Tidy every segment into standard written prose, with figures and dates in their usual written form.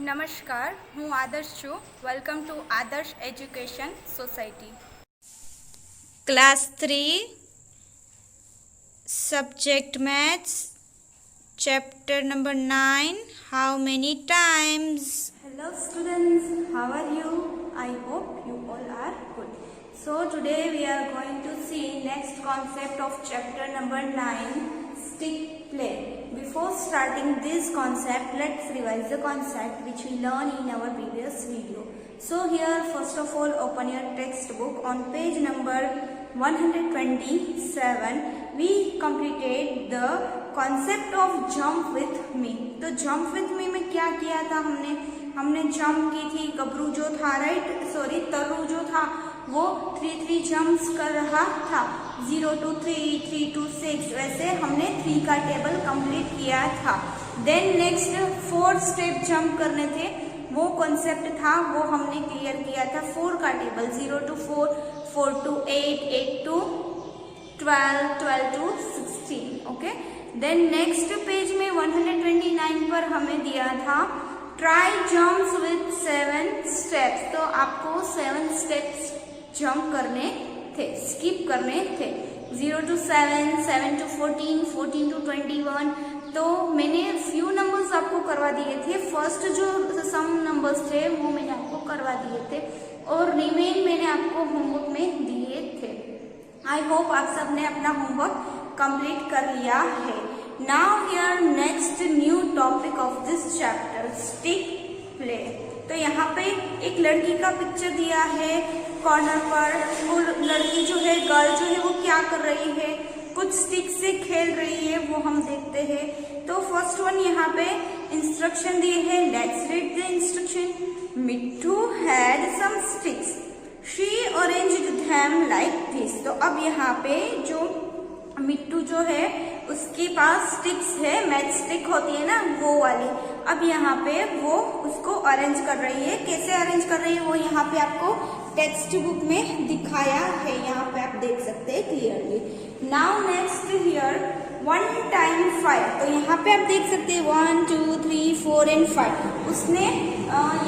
नमस्कार, हूँ आदर्श छू। Welcome to Adarsh education society. Class 3 subject maths chapter number 9 how many times. Hello students, how are you? I hope you all are good. So today we are going to see next concept of chapter number 9, stick play. Before starting this concept, let's revise the concept which we learned in our previous video. So here first of all open your textbook. On page number 127 we completed the concept of jump with me. तो jump with me में क्या किया था हमने jump की थी। गबरू जो था तरु जो था वो 3 जंप्स कर रहा था, 0 to 3, 3 to 6, वैसे हमने 3 का टेबल कंप्लीट किया था। देन नेक्स्ट 4 स्टेप जंप करने थे, वो कॉन्सेप्ट था वो हमने क्लियर किया था। 4 का table 0 to 4, 4 to 8, 8 to 12, 12 to 16। Okay, then next page में 129 पर हमें दिया था ट्राई जम्प्स विथ 7 स्टेप्स। तो आपको 7 स्टेप्स जंप करने थे, स्किप करने थे, 0 to 7, 7 to 14, 14 to 21। तो मैंने फ्यू नंबर्स आपको करवा दिए थे। फर्स्ट जो सम नंबर्स थे वो मैंने आपको करवा दिए थे और रिमेन मैंने आपको होमवर्क में दिए थे। आई होप आप सबने अपना होमवर्क कंप्लीट कर लिया है। Now here next new topic of this chapter, stick play. तो यहाँ पे एक लड़की का पिक्चर दिया है कॉर्नर पर। वो लड़की जो है, गर्ल जो है, वो क्या कर रही है, कुछ स्टिक से खेल रही है, वो हम देखते हैं। तो फर्स्ट वन यहाँ पे इंस्ट्रक्शन दिए है, let's read the instruction. Mittu had some sticks, she arranged them like this. तो अब यहाँ पे जो मिट्टू जो है उसके पास स्टिक्स है, मैच स्टिक होती है ना वो वाली। अब यहाँ पे वो उसको अरेंज कर रही है। कैसे अरेंज कर रही है वो यहाँ पे आपको टेक्स्ट बुक में दिखाया है, यहाँ पे आप देख सकते हैं clearly. Now next here 1 time 5। तो यहाँ पे आप देख सकते हैं 1 2 3 4 एंड 5। उसने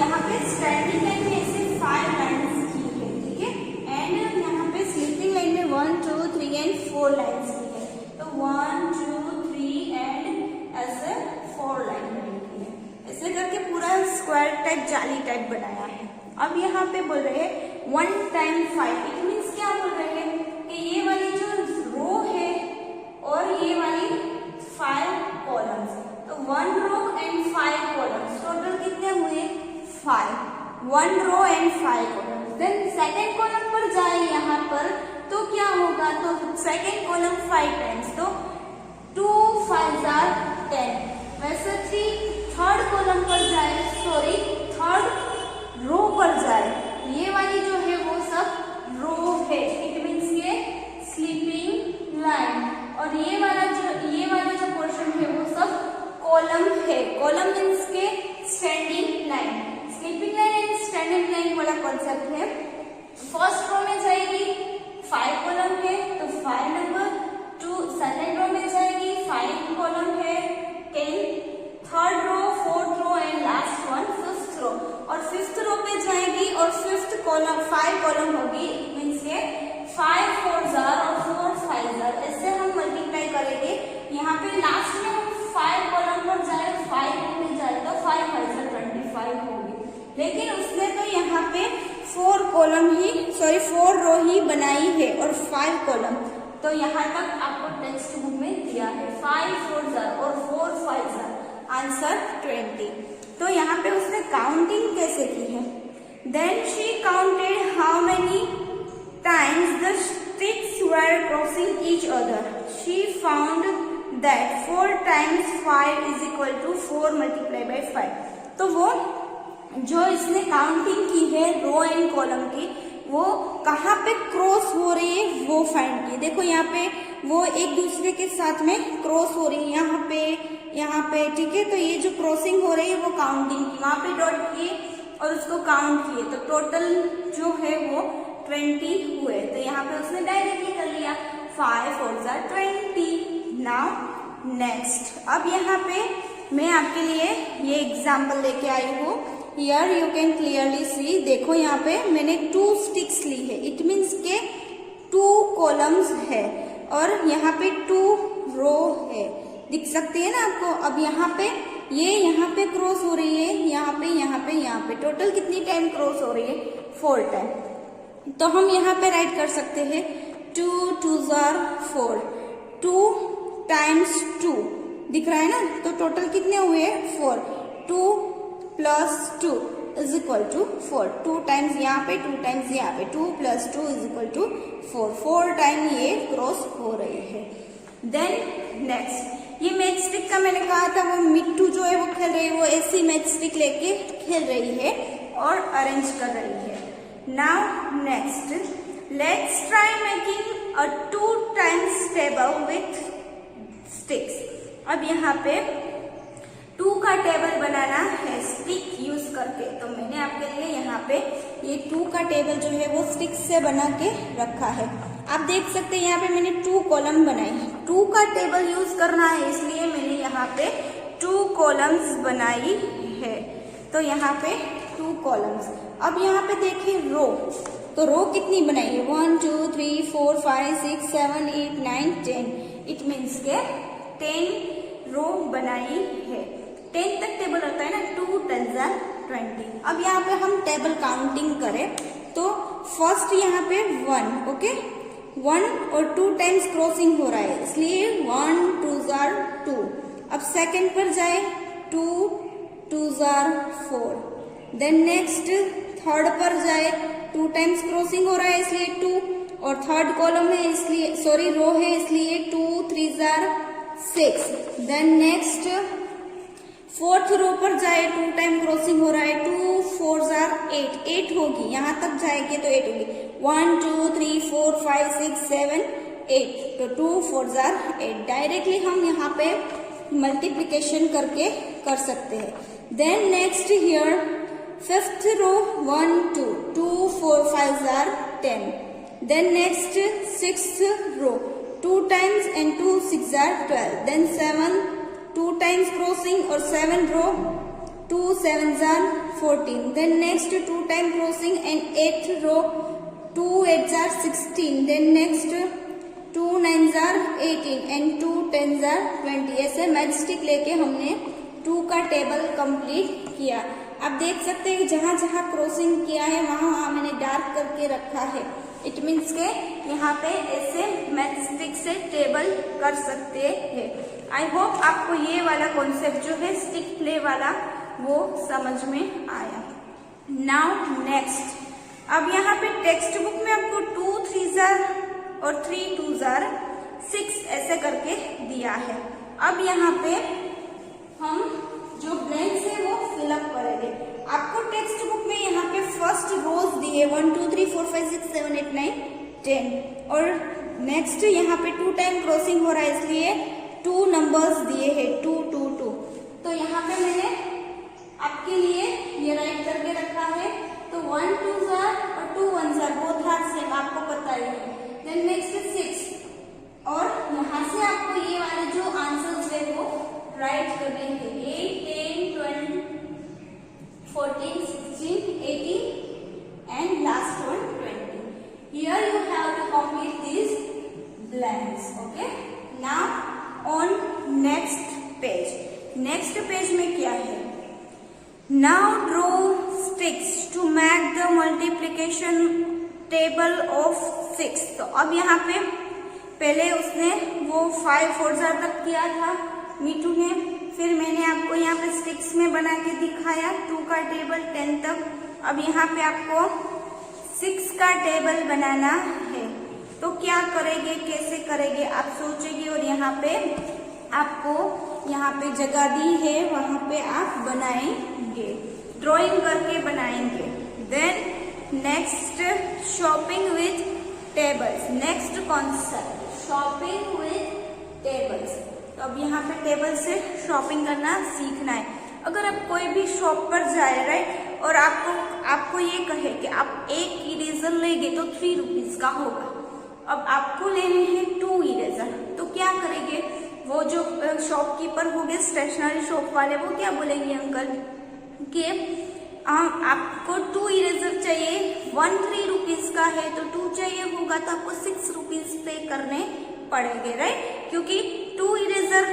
यहाँ पे स्टैंडिंग लाइन में ऐसे 5 लाइन्स की है, ठीक है। एंड यहाँ पे स्लीपिंग लाइन में 1 2 3 एंड 4 लाइन्स की है। तो 1 2 3 एंड ऐसे 4 लाइन बनी है। ऐसे करके पूरा स्क्वायर टाइप जाली टाइप बनाया है। अब यहाँ पे बोल रहे हैं 1 टाइम 5। इट मीन्स क्या बोल रहे हैं कि ये वाली जो रो है और ये वाली 5 कॉलम्स, तो 1 रो एंड 5 कॉलम्स, टोटल कितने हुए 5। 1 row and 5 columns. Then second column पर जाए यहाँ पर तो क्या होगा, तो सेकेंड कॉलम 5 टाइम्स, तो 2 5 are 10। वैसे थर्ड कॉलम पर जाए, थर्ड रो पर जाए, ये वाली जो है वो सब रो है, इट मीन्स ये स्लीपिंग लाइन। और ये वाला जो पोर्शन है वो सब कॉलम है। कॉलम मीन्स के standing line. Sleeping line and standing line वाला कॉन्सेप्ट है। फर्स्ट रो में जाएगी 5 कॉलम है तो 5 नंबर, 2 सेकेंड रो में जाएगी 5 कॉलम है 10, third row 4th row and last one 5th row. और 5th रो पे जाएगी और 5th कॉलम 5 कॉलम होगी, मीन्स ये 5 4s और 4 5s। ऐसे हम मल्टीप्लाई करेंगे। यहाँ पे लास्ट में हम 5 कॉलम पर जाए, 5 रो में जाए तो 5 5s 25 होगी। लेकिन उसने तो यहाँ पे 4 रो ही बनाई है और 5 कॉलम। तो यहाँ तक आपको टेक्स्ट बुक में दिया है 5 4s और 4 5s, आंसर 20। तो यहाँ पे उसने काउंटिंग कैसे की है, then she counted how many times the sticks were crossing each other. She found that 4 times 5 is equal to 4 multiply by 5। तो वो जो इसने काउंटिंग की है रो एंड कॉलम की, वो कहाँ पे क्रॉस हो रही है वो फाइंड की। देखो यहाँ पे वो एक दूसरे के साथ में क्रॉस हो रही है, यहाँ पे ठीक है। तो ये जो क्रॉसिंग हो रही है वो काउंटिंग की, वहां पे डॉट किए और उसको काउंट किए, तो टोटल जो है वो 20 हुए। तो यहाँ पे उसने डायरेक्टली कर लिया 5 4s 20। नाउ नेक्स्ट, अब यहाँ पे मैं आपके लिए ये एग्जाम्पल लेके आई हूँ here you can clearly see, देखो यहाँ पे मैंने 2 स्टिक्स ली है, इट मीन्स के 2 कॉलम्स है और यहाँ पे 2 रो है, दिख सकती है ना आपको। अब यहाँ पे ये यहाँ पे क्रॉस हो रही है, यहाँ पे यहाँ पे यहाँ पे, टोटल कितनी टाइम क्रॉस हो रही है? 4 टाइम। तो हम यहाँ पे राइट कर सकते हैं 2 2s are 4, 2 times 2 दिख रहा है ना, तो टोटल कितने हुए? 4, 2 plus 2 is equal to 4, 2 times यहाँ पे 2 टाइम्स यहाँ पे, 2 plus 2 is equal to 4, 4 time ये क्रॉस हो रही है। देन नेक्स्ट, ये मैच स्टिक का मैंने कहा था, वो मिट्टू जो है वो खेल रही है, वो ऐसी मैच स्टिक लेके खेल रही है और अरेंज कर रही है। Now next, let's try making a 2 times table with sticks. अब यहाँ पे 2 का टेबल बनाना है स्टिक यूज करके, तो मैंने आपके लिए यहाँ पे ये 2 का टेबल जो है वो स्टिक से बना के रखा है। आप देख सकते हैं यहाँ पे मैंने 2 कॉलम बनाई है, 2 का टेबल यूज करना है इसलिए मैंने यहाँ पे 2 कॉलम्स बनाई है। तो यहाँ पे 2 कॉलम्स। अब यहाँ पे देखिए रो, तो रो कितनी बनाई है? 1 2 3 4 5 6 7 8 9 10, इट मीन्स के 10 रो बनाई है। 10 तक टेबल होता है ना, 2 10s are 20। अब यहाँ पे हम टेबल काउंटिंग करें तो फर्स्ट यहाँ पे 1, ओके, 1 और 2 टाइम्स क्रॉसिंग हो रहा है इसलिए 1 2s are 2। अब सेकंड पर जाए 2 2s are 4। Then next third पर जाए 2 टाइम्स क्रॉसिंग हो रहा है इसलिए 2, और थर्ड कॉलम है इसलिए सॉरी रो है इसलिए 2 3s are 6। Then next fourth row पर जाए 2 टाइम क्रॉसिंग हो रहा है, 2 4s are 8, 8 होगी, यहाँ तक जाएगी तो 8 होगी, 1 2 3 4 5 6 7 8, तो 2 4s are 8। डायरेक्टली हम यहाँ पे मल्टीप्लीकेशन करके कर सकते हैं। Then next here fifth row 1 2 2 4 5s are 10। Then next sixth row 2 times and 2 6s are 12। Then 7 2 times crossing और 7 row 2 7s are 14। Then next 2 time crossing and 8 row 2 8s are 16। Then next 2 9s are 18 and 2 10s are 20। ऐसे matchstick लेके हमने 2 का table complete किया। आप देख सकते हैं कि जहां जहां क्रॉसिंग किया है वहां वहां मैंने डार्क करके रखा है, इट मीन्स के यहाँ पे ऐसे मैचस्टिक से टेबल कर सकते हैं। आई होप आपको ये वाला कॉन्सेप्ट जो है स्टिक प्ले वाला वो समझ में आया। नाउ नेक्स्ट, अब यहाँ पे टेक्स्ट बुक में आपको 2 3s are और 3 2s are 6 ऐसे करके दिया है। अब यहाँ पे हम जो ब्लैंक्स है वो फिलअप करेंगे। आपको टेक्स्ट बुक में यहाँ पे फर्स्ट रोज दी है 1 2 3 4 5 6 7 8 9 10, और नेक्स्ट यहाँ पे 2 टाइम क्रॉसिंग हो रहा है इसलिए 2 नंबर्स दिए हैं 2 2 2। तो यहाँ पे मैंने आपके लिए ये राइट करके रखा है, तो 1 2s are और 2 1s are both are same, आपको पता ही है। देन नेक्स्ट 6, और यहाँ से आपको ये वाले जो आंसर्स है वो राइट करने हैं 8 10 12 14 16 18 and last one 20। Here you have to complete these blanks, okay? Now on next page, next page में क्या है? Now draw sticks to make the multiplication table of 6। तो अब यहाँ पे पहले उसने वो 5 4s are तक किया था मीठू ने, फिर मैंने आपको यहाँ पे स्टिक्स में बना के दिखाया 2 का टेबल 10 तक। अब यहाँ पे आपको 6 का टेबल बनाना है, तो क्या करेंगे कैसे करेंगे आप सोचेंगे, और यहाँ पे आपको यहाँ पे जगह दी है वहां पे आप बनाएंगे, ड्राइंग करके बनाएंगे। Then next shopping with tables, next concept shopping with tables. तो अब यहाँ पे टेबल से शॉपिंग करना सीखना है। अगर आप कोई भी शॉप पर जाए राइट, और आपको ये कहे कि आप एक इरेजर लेंगे तो 3 रुपीज का होगा, अब आपको लेने हैं 2 इरेजर, तो क्या करेंगे? वो जो शॉपकीपर हो गए स्टेशनरी शॉप वाले, वो क्या बोलेंगे अंकल कि आपको 2 इरेजर चाहिए, 1 3 रुपीज का है तो 2 चाहिए होगा तो आपको 6 रुपीज पे करने पड़ेंगे, राइट? क्योंकि 2 इरेजर,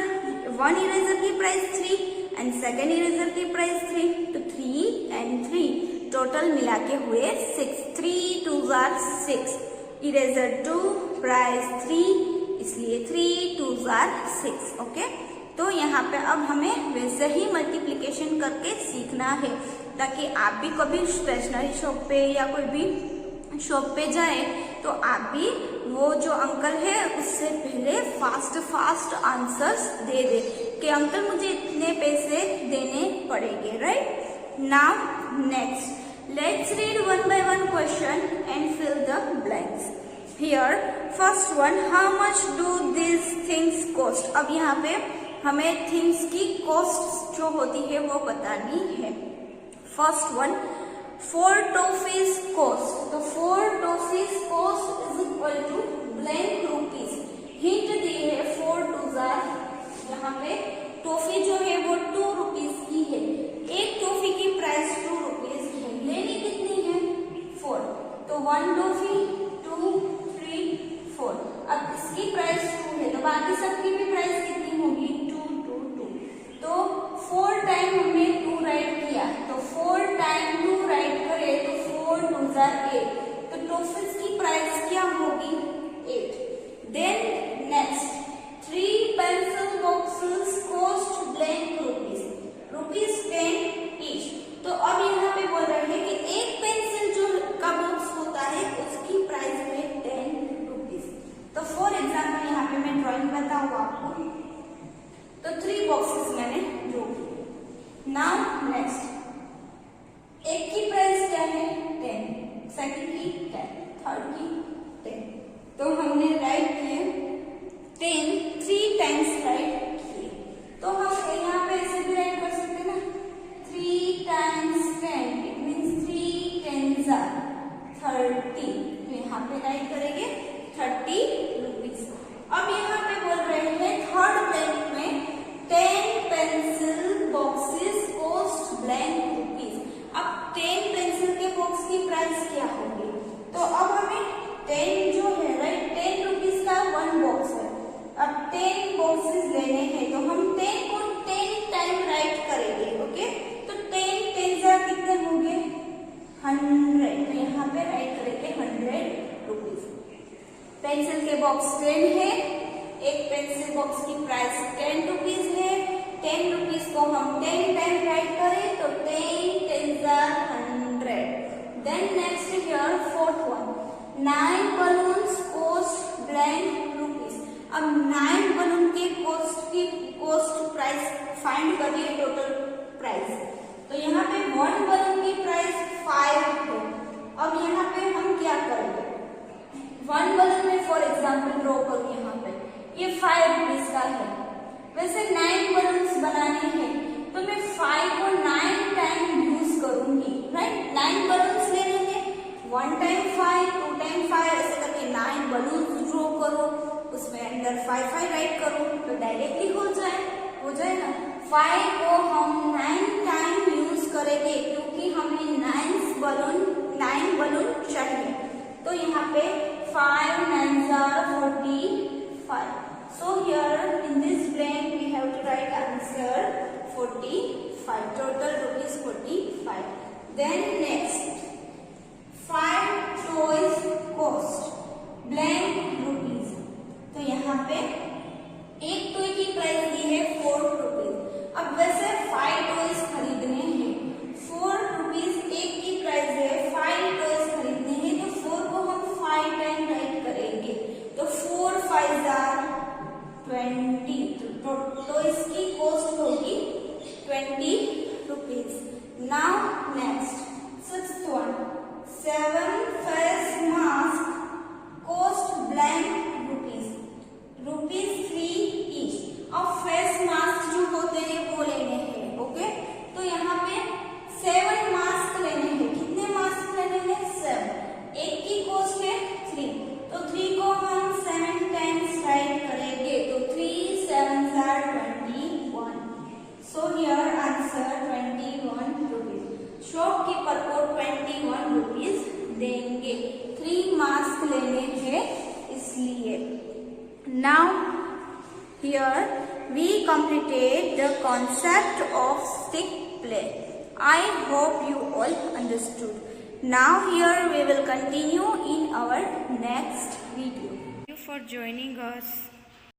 1 इरेजर की प्राइस 3 एंड सेकेंड इरेजर की प्राइस 3, तो 3 एंड 3 टोटल मिला के हुए 6, 3 2s are 6, इरेजर 2 प्राइस 3, इसलिए 3 2s are 6, ओके। तो यहाँ पे अब हमें वैसे ही मल्टीप्लिकेशन करके सीखना है, ताकि आप भी कभी स्टेशनरी शॉप पे या कोई भी शॉप पे जाए तो आप भी वो जो अंकल है उससे पहले फास्ट आंसर्स दे दे कि अंकल मुझे इतने पैसे देने पड़ेंगे, right? Now next let's read 1 by 1 question and fill the blanks. Here first one, how much do this things cost. अब यहाँ पे हमें थिंग्स की कॉस्ट जो होती है वो बतानी है। फर्स्ट वन, 4 टॉफीज कॉस्ट, तो 4 toffees cost is equal to blank rupees. Hint दी है 4 2s are, यहाँ पे टॉफी जो है वो 2 रुपीज की है, एक टॉफी की प्राइस 2 रुपीज है, लेनी कितनी है 4, तो 1 टॉफी 2 3 4, अब इसकी प्राइस 2 है तो बाकी सबकी भी प्राइस कितनी होगी 2 2 2, तो 4 टाइम हमने 2 राइट किया, तो 4 टाइम 2 राइट करें तो 4 2s are 8, तो टॉफीज की प्राइस क्या होगी 8। Then next, 3 pencil boxes cost blank rupees 10 each, तो अब यहाँ पे बोल रहे हैं कि एक पेंसिल जो का बॉक्स होता है उसकी प्राइस है 10 रुपीज। तो फॉर एग्जाम्पल यहाँ पे मैं ड्रॉइंग बताऊँ आपको, तो 3 बॉक्सेस मैंने ड्रॉ किए। नाउ नेक्स्ट, एक की प्राइस क्या है 10, सेकंड की 10, थर्ड की 10, तो हमने राइट किए 10 3 टाइम्स राइट किए, तो हम यहाँ पे ऐसे भी राइट कर सकते हैं ना, 3 times 10 it means 3 10s are 30, तो यहाँ पे राइट करेंगे 30 रुपीज। अब यहाँ पे बोल रहे हैं थर्ड ब्लैंक में 10 pencil boxes cost blank rupees. अब 10 पेंसिल के बॉक्स की प्राइस क्या होगी, तो अब हमें 10 जो है राइट 10 रुपीज का 1 बॉक्स है, अब 10 बॉक्सेस लेने हैं तो हम 10 को 10 टाइम राइट करेंगे, ओके। तो 10 10s are कितने होंगे 100, तो यहाँ पे राइट करेंगे 100 रुपीज। पेंसिल के बॉक्स 10 है, एक पेंसिल बॉक्स की प्राइस 10 रुपीज है, 10 रुपीज को हम 10 टाइम राइट करें तो 10 10s are 100। Then next here fourth one, 9 balloons cost blank rupees. अब 9 बलून के कॉस्ट प्राइस फाइंड करिए, टोटल प्राइस, तो यहाँ पे 1 बलून की प्राइस 5 है। अब यहाँ पे हम क्या करेंगे, 1 बलून में फॉर एग्जाम्पल ड्रॉ करूँ, यहाँ पे ये 5 रुपीज का है, वैसे 9 बलून्स बनाने हैं तो मैं 5 को 9 टाइम यूज करूंगी, राइट? 9 बलून्स लेने हैं, 1 टाइम 5 2 टाइम 5 ऐसे करके 9 बलून्स ड्रॉ करो, उसमें अंदर 5 5 राइट करो तो डायरेक्टली हो जाए ना। 5 को हम 9 टाइम यूज करेंगे क्योंकि हमें 9 बलून चाहिए, तो यहाँ पे 5 9s are 45, so here in this blank we have to write answer 45, total rupees 45. Then next, 5 toys cost blank rupees, तो यहाँ पे एक टॉय की प्राइस दी है 4 रुपीज। अब वैसे 5 टॉयज खरीदने हैं, 4 रुपीज एक की प्राइस है, 5 टॉयज खरीदने हैं तो 4 को हम 5 टाइम राइट करेंगे, तो 4 5s are 20, तो इसकी कॉस्ट होगी 20 रुपीज। नाउ नेक्स्ट, लेने हैं इसलिए। Now here we completed the concept of stick play. I hope you all understood. Now here we will continue in our next video. Thank you for joining us.